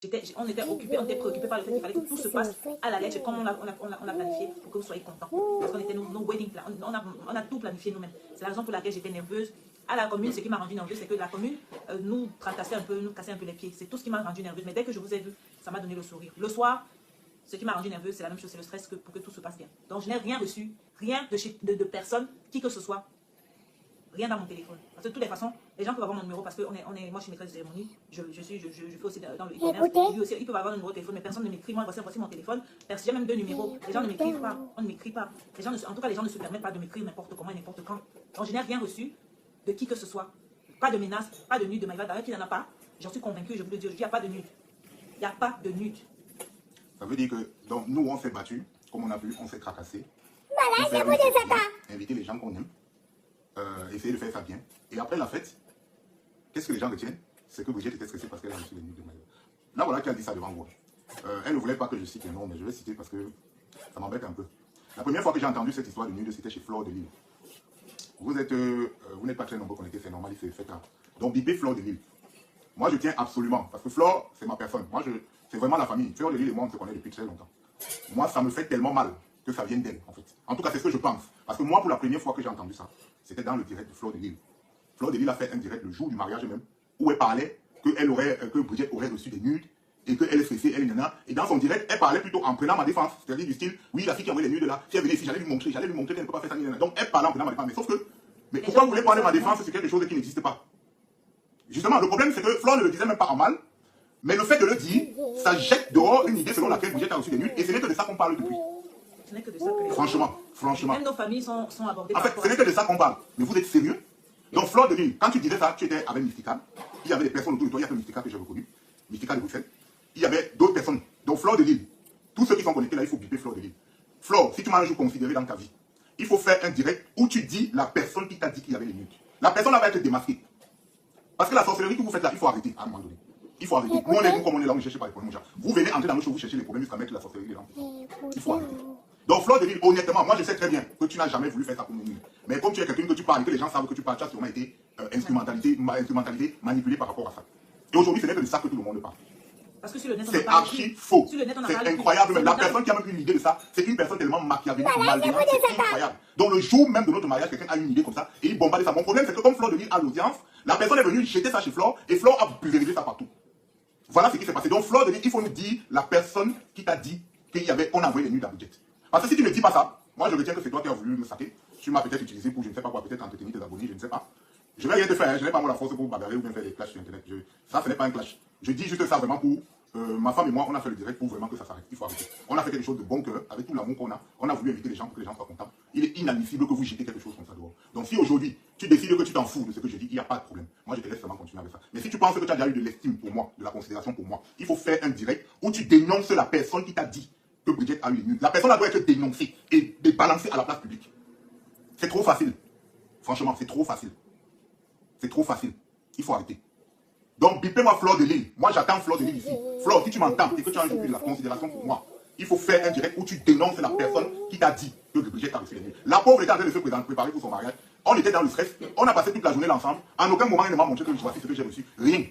On était occupés, on était préoccupés par le fait qu'il fallait que tout se passe à la lettre, comme on l'a planifié, pour que vous soyez contents. Parce qu'on était nos wedding plans, on a tout planifié nous-mêmes. C'est la raison pour laquelle j'étais nerveuse. À la commune, ce qui m'a rendu nerveuse, c'est que la commune nous tracassait un peu, nous cassait un peu les pieds. C'est tout ce qui m'a rendu nerveuse. Mais dès que je vous ai vu, ça m'a donné le sourire. Le soir, ce qui m'a rendu nerveuse, c'est la même chose, c'est le stress pour que tout se passe bien. Donc je n'ai rien reçu, rien de personne, qui que ce soit. Rien dans mon téléphone. Parce que de toutes les façons, les gens peuvent avoir mon numéro parce que moi je suis maîtresse de cérémonie, je fais aussi dans le e-commerce. Ils peuvent avoir un numéro de téléphone, mais personne ne m'écrit. Moi, voici mon téléphone. J'ai même 2 numéros. Les gens ne m'écrivent pas. On ne m'écrit pas. En tout cas, les gens ne se permettent pas de m'écrire n'importe comment, n'importe quand. Donc, je n'ai rien reçu de qui que ce soit. Pas de menace, pas de nude de Maïva. D'ailleurs, qu'il n'y en a pas. J'en suis convaincue, je vous le dis. Il n'y a pas de nude. Il n'y a pas de nude. Ça veut dire que donc, nous, on s'est battus. Comme on a vu, on s'est tracassé. Voilà, c'est vous des attaques. Inviter les gens qu'on aime. Essayer de faire ça bien. Et après la fête, qu'est-ce que les gens retiennent? C'est que Brigitte était stressée parce qu'elle a reçu les nudes de Maïva. Là, voilà qui a dit ça devant moi. Elle ne voulait pas que je cite un nom, mais je vais citer parce que ça m'embête un peu. La première fois que j'ai entendu cette histoire de nude, c'était chez Flore de Lille. Vous n'êtes pas très nombreux connectés, c'est normal, il s'est fait tard. Donc, bipez Flore de Lille. Moi, je tiens absolument, parce que Flore, c'est ma personne. Moi, c'est vraiment la famille. Flore de Lille et moi, on se connaît depuis très longtemps. Moi, ça me fait tellement mal que ça vienne d'elle, en fait. En tout cas, c'est ce que je pense. Parce que moi, pour la première fois que j'ai entendu ça, c'était dans le direct de Flore de Lille. Flore de Lille a fait un direct le jour du mariage même, où elle parlait que Brigitte aurait reçu des nudes, et qu'elle est stressée, elle y en a. Et dans son direct, elle parlait plutôt en prenant ma défense. C'est-à-dire du style, oui, la fille qui a envoyé les nudes là, si elle venait ici, j'allais lui montrer qu'elle ne peut pas faire ça. Donc elle parlait en prenant ma défense. Mais sauf que, mais pourquoi vous voulez prendre ma défense, c'est quelque chose qui n'existe pas. Justement, le problème, c'est que Flore ne le disait même pas en mal, mais le fait de le dire, ça jette dehors une idée selon laquelle Brigitte a reçu des nudes, et ce n'est que de ça qu'on parle depuis. Ce n'est que de ça que Franchement. Même nos familles sont abordées. En fait, ce n'est que de ça qu'on parle. Mais vous êtes sérieux? Donc, Flore de Lille, quand tu disais ça, tu étais avec Mystica. Il y avait des personnes autour de toi. Il y a que Mystica que j'ai reconnu. Mystica de Bruxelles. Il y avait d'autres personnes. Donc, Flore de Lille. Tous ceux qui sont connectés là, il faut biper Flore de Lille. Flore, si tu m'as un jour considéré dans ta vie, il faut faire un direct où tu dis la personne qui t'a dit qu'il y avait les nudes. La personne là va être démasquée. Parce que la sorcellerie que vous faites là, il faut arrêter à un moment donné. Il faut arrêter. Nous, on est comme on est là, on ne cherche pas les problèmes. Vous venez entrer dans nos choses, vous cherchez les problèmes jusqu'à mettre la sorcellerie là. Il faut arrêter. Donc, Flore de Lille, honnêtement, moi je sais très bien que tu n'as jamais voulu faire ça pour nous. Mais comme tu es quelqu'un que tu parles et que les gens savent que tu parles, tu as sûrement été instrumentalisé, manipulé par rapport à ça. Et aujourd'hui, ce n'est que de ça que tout le monde parle. Parce que sur le net, c'est archi faux. C'est incroyable même. La plus. personne qui a même une idée de ça, c'est une personne tellement machiavélique, malveillante, c'est incroyable. Donc le jour même de notre mariage, quelqu'un a une idée comme ça et il bombarde ça. Mon problème, c'est que comme Flore de Lille a l'audience, la personne est venue jeter ça chez Flore et Flore a pulvérisé ça partout. Voilà ce qui s'est passé. Donc Flore de Lille, il faut nous dire la personne qui t'a dit qu'on envoyé les nudes à Brigitte. Parce que si tu ne dis pas ça, moi je retiens que c'est toi qui as voulu me saquer. Tu m'as peut-être utilisé pour je ne sais pas quoi, peut-être entretenir tes abonnés, je ne sais pas. Je ne vais rien te faire, hein. Je n'ai pas moi la force pour bagarrer ou bien faire des clashs sur internet. Ça, ce n'est pas un clash. Je dis juste ça vraiment pour ma femme et moi, on a fait le direct pour vraiment que ça s'arrête. Il faut arrêter. On a fait quelque chose de bon cœur, avec tout l'amour qu'on a. On a voulu inviter les gens pour que les gens soient contents. Il est inadmissible que vous jetez quelque chose comme ça dehors. Donc si aujourd'hui, tu décides que tu t'en fous de ce que je dis, il n'y a pas de problème. Moi, je te laisse vraiment continuer avec ça. Mais si tu penses que tu as déjà eu de l'estime pour moi, de la considération pour moi, il faut faire un direct où tu dénonces la personne qui t'a dit que Brigitte a eu les nudes. La personne doit être dénoncée et balancée à la place publique. C'est trop facile. Franchement, c'est trop facile. C'est trop facile. Il faut arrêter. Donc, bipez-moi Flore de Lille. Moi, j'attends Flore de Lille ici. Flore, si tu m'entends et que tu as un jour de la considération pour moi, il faut faire un direct où tu dénonces la personne qui t'a dit que Brigitte a reçu les nudes. La pauvre était en train de se préparer pour son mariage. On était dans le stress. On a passé toute la journée ensemble. En aucun moment, elle ne m'a montré que voici ce que j'ai reçu. Rien.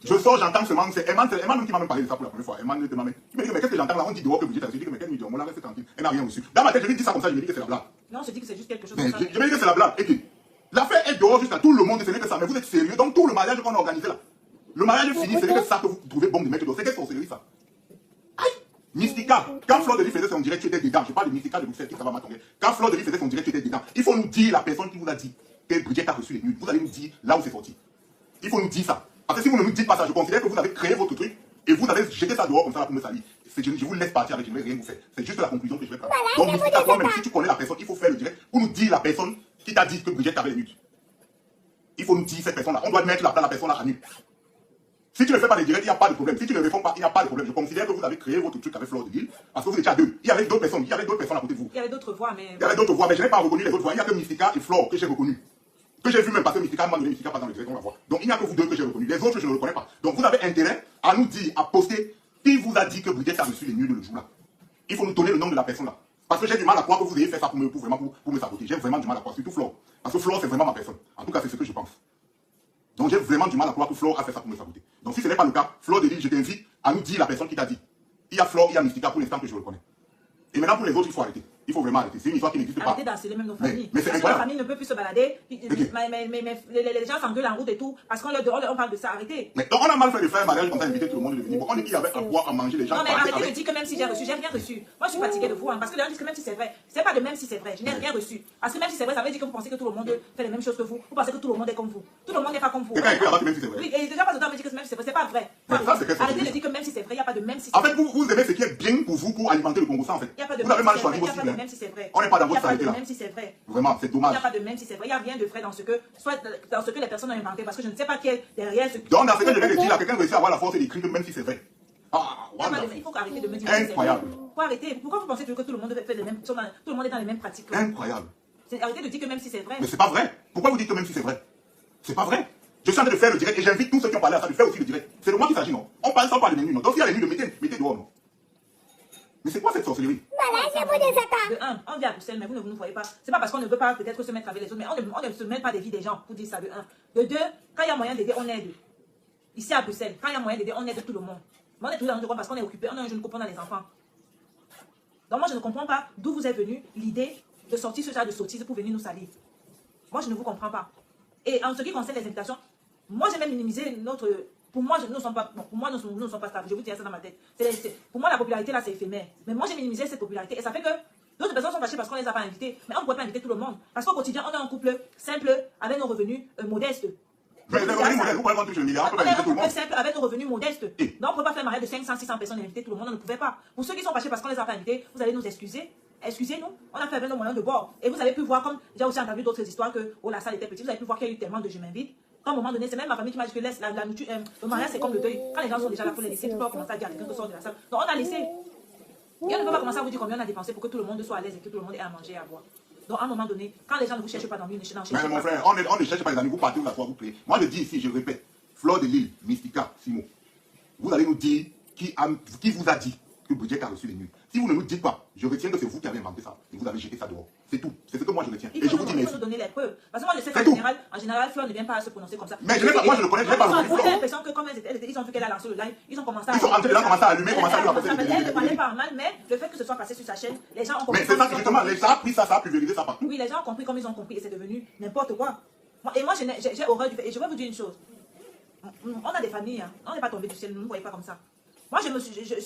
Je sors, j'entends seulement. C'est Eman qui m'a même parlé de ça pour la première fois. Eman m'a dit, mais qu'est-ce que j'entends là? On dit dehors que Brigitte a reçu. Je dis, mais quel million? On l'a resté tranquille. Elle n'a rien reçu. Dans ma tête, je lui dis ça comme ça, je me dis que c'est la blague. Non, je dis que c'est juste quelque chose comme ça. Je me dis que c'est la blague. Et l'affaire est dehors jusqu'à tout le monde, ce n'est que ça. Mais vous êtes sérieux? Donc tout le mariage qu'on a organisé là, le mariage est fini, ce n'est que ça que vous trouvez bon de mettre dehors. C'est quelle sorcellerie ça? Aïe! Mystica, quand Flore de Lille faisait son direct, tu étais dedans. Je parle de Mystica de Bruxelles qui ça va m'attendre. Quand Flore de Lille faisait son direct, tu étais dedans. Il faut nous dire la personne qui vous a dit que Brigitte a reçu les nudes. Vous allez nous dire là où c'est sorti. Il faut nous dire ça. Parce que si vous ne nous dites pas ça, je considère que vous avez créé votre truc et vous avez jeté ça dehors comme ça pour me salir. Je vous laisse partir avec, je ne vais rien vous faire. C'est juste la conclusion que je vais prendre. Donc, Mystica, toi-même, si tu connais la personne, il faut faire le direct pour nous dire la personne qui t'a dit que Brigitte avait les nudes. Il faut nous dire cette personne-là. On doit mettre la personne-là à nu. Si tu ne fais pas les directs, il n'y a pas de problème. Si tu ne réponds pas, il n'y a pas de problème. Je considère que vous avez créé votre truc avec Flore de Lille parce que vous étiez à deux. Il y avait d'autres personnes. Il y avait d'autres personnes à côté de vous. Il y avait d'autres voix, mais. Il y avait d'autres voix, mais je n'ai pas reconnu les autres voix. Il n'y a que Mystica et Flore que j'ai reconnu. Que j'ai vu même parce que Mystica m'a donné Mystica pas dans le direct, on la voit. Donc il n'y a que vous deux que j'ai reconnu. Les autres, je ne le reconnais pas. Donc vous avez intérêt à nous dire, à poster qui vous a dit que Brigitte a reçu les nudes le jour-là. Il faut nous donner le nom de la personne-là. Parce que j'ai du mal à croire que vous ayez fait ça pour me saboter. J'ai vraiment du mal à croire. Surtout Flore. Parce que Flore, c'est vraiment ma personne. En tout cas, c'est ce que je pense. Donc j'ai vraiment du mal à croire que Flore a fait ça pour me saboter. Donc si ce n'est pas le cas, Flore de Lille, je t'invite à nous dire la personne qui t'a dit. Il y a Flore, il y a Mystica pour l'instant que je reconnais. Et maintenant pour les autres, il faut arrêter. Il faut vraiment arrêter. C'est une histoire qui n'existe pas. Arrêtez d'harceler même nos familles. Mais c'est parce que incroyable. nos familles ne peuvent plus se balader. Okay. Les gens s'engueulent en route et tout. Parce qu'on parle de ça. Arrêtez. Mais donc on a mal fait de faire un mariage comme ça, inviter tout le monde de venir. Bon, on dit qu'il y avait à boire, à manger, les gens. Non, mais parlaient arrêtez de avec. dire que même si j'ai reçu, j'ai rien reçu. Moi, je suis fatiguée de vous. Parce que les gens disent que même si c'est vrai, c'est pas de même si c'est vrai. Je n'ai rien reçu. Parce que même si c'est vrai, ça veut dire que vous pensez que tout le monde fait les mêmes choses que vous. Vous pensez que tout le monde est comme vous. Tout le monde n'est pas comme vous. Quelqu'un écrit là-bas que même si c'est vrai. Oui, et déjà, pas de temps me dire que même si c'est vrai, c'est pas vrai. Mais ça, c'est qu'est-ce que Arrêtez c'est de dire que même si c'est vrai, il n'y a pas de même si c'est En vrai. fait, vous aimez ce qui est bien pour vous pour alimenter le Congo, ça en fait. Il n'y a pas de Vous avez mal choisi il vos n'y a pas cibles. de même si c'est vrai. On n'est pas dans Il n'y a votre pas saleté de là. même si c'est vrai. Vraiment, c'est Il dommage. n'y a pas de même si c'est vrai. Il n'y a rien de vrai dans ce que, soit dans ce que les personnes ont inventé. Parce que je ne sais pas qui est derrière ce. Donc, dans ce que je viens de dire là, quelqu'un réussit à avoir la force d'écrire que même si c'est vrai. Ah, Il y a pas voilà. de- il faut arrêter de me dire. Incroyable. Il faut arrêter. Pourquoi vous pensez que tout le monde fait les mêmes, tout le monde est dans les mêmes pratiques là? Incroyable. Arrêtez de dire que même si c'est vrai. Mais c'est pas vrai. Pourquoi vous dites que même si c'est vrai? C'est pas vrai. Je suis en train de faire le direct et j'invite tous ceux qui ont parlé à ça de faire aussi le direct. C'est de moi qu'il s'agit, non? On parle sans parler de nuit, non? Donc s'il y a les nuits, mettez dehors, non? Mais c'est quoi cette sorcellerie? Voilà, je vous des attaques. De un, on vit à Bruxelles, mais vous ne nous voyez pas. C'est pas parce qu'on ne veut pas peut-être se mettre avec les autres, mais on ne se met pas des vies des gens pour dire ça de un. De deux, quand il y a moyen d'aider, on aide. Ici à Bruxelles, quand il y a moyen d'aider, on aide tout le monde. Mais on est toujours dans notre coin parce qu'on est occupé, on a un jeune copain dans les enfants. Donc moi je ne comprends pas d'où vous est venue l'idée de sortir ce genre de sottise pour venir nous salir. Moi je ne vous comprends pas. Et en ce qui concerne les invitations, moi j'ai même minimisé notre... Pour moi, nous ne sommes pas, bon, pour moi, nous ne sommes pas stables. Je vous dis ça dans ma tête. Pour moi, la popularité là, c'est éphémère. Mais moi, j'ai minimisé cette popularité. Et ça fait que d'autres personnes sont fâchées parce qu'on ne les a pas invités. Mais on ne pourrait pas inviter tout le monde. Parce qu'au quotidien, on est un couple simple avec nos revenus modestes. Mais les revenus modèles, vous pouvez toucher le milliard, on peut On est inviter un tout le couple monde. simple avec nos revenus modestes. Et Donc, on ne peut pas faire un mariage de 500, 600 personnes et inviter tout le monde. On ne pouvait pas. Pour ceux qui sont fâchés parce qu'on ne les a pas invités, vous allez nous excuser. Excusez-nous, on a fait avec nos moyens de bord. Et vous avez pu voir, comme j'ai aussi entendu d'autres histoires, que oh, la salle était petite. Vous avez pu voir qu'il y a eu tellement de je m'invite. À un moment donné, c'est même ma famille qui m'a dit que laisse le mariage, c'est comme le deuil. Quand les gens sont déjà là pour les laisser, tu peux commencer à dire à quelqu'un que sort de la salle. Donc, on a laissé. Et on ne peut pas commencer à vous dire combien on a dépensé pour que tout le monde soit à l'aise et que tout le monde ait à manger et à boire. Donc, à un moment donné, quand les gens ne vous cherchent pas dans le milieu, ne cherchez mais pas. mon frère, on ne cherche pas les amis, vous partez, vous asseoir, vous priez. Moi je dis ici, je répète, Flore de Lille, Mystica, Simon, vous allez nous dire qui vous a dit que Bridget a reçu les nuits. Si vous ne nous dites pas, je retiens que c'est vous qui avez inventé ça et vous avez jeté ça dehors. C'est tout. C'est ce que moi je retiens. Et je vous dis Il merci. faut nous donner les preuves. Parce que moi, je sais C'est qu'en général, Flore ne vient pas à se prononcer comme ça. Mais je n'ai pas, moi je le connais, je n'ai pas reçu J'ai Flore. l'impression que comme ils ont vu qu'elle a lancé le live, ils ont commencé à... Ils sont entrés dedans, commencé à allumer, commencé à lui apporter Elle ne parlait pas en mal, mais le fait que ce soit passé sur sa chaîne, les gens ont compris. Mais c'est ça, justement, ça a pris ça, ça a pulvérisé ça partout. Oui, les gens ont compris comme ils ont compris et c'est devenu n'importe quoi. Et moi, j'ai horreur du fait. Et je vais vous dire une chose. On a des familles, hein. On n'est pas tombé du ciel, ne nous voyez pas comme ça. Moi, ce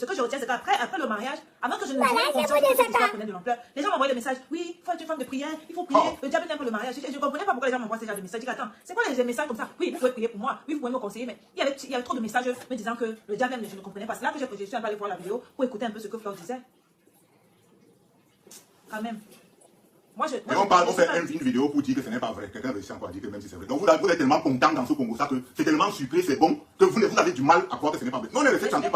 que je retiens, c'est qu'après le mariage, avant que je ne connaisse de l'ampleur, les gens m'envoyaient des messages. Oui, il faut être une femme de prière, il faut prier, le diable n'aime pas le mariage. Je ne comprenais pas pourquoi les gens m'envoient ce genre de messages. Je dis, attends, c'est quoi les messages comme ça? Oui, vous pouvez prier pour moi, oui, vous pouvez me conseiller, mais il y avait trop de messages me disant que le diable aime, je ne comprenais pas. C'est là que je suis allée voir la vidéo pour écouter un peu ce que Flore disait. Quand même. Et on fait une vidéo pour dire que ce n'est pas vrai. Quelqu'un réussit encore à dire que même si c'est vrai. Donc vous êtes tellement content dans ce Congo, ça que c'est tellement sucré, c'est bon, que vous avez du mal à croire que ce n'est pas vrai. Non, on est resté tranquille.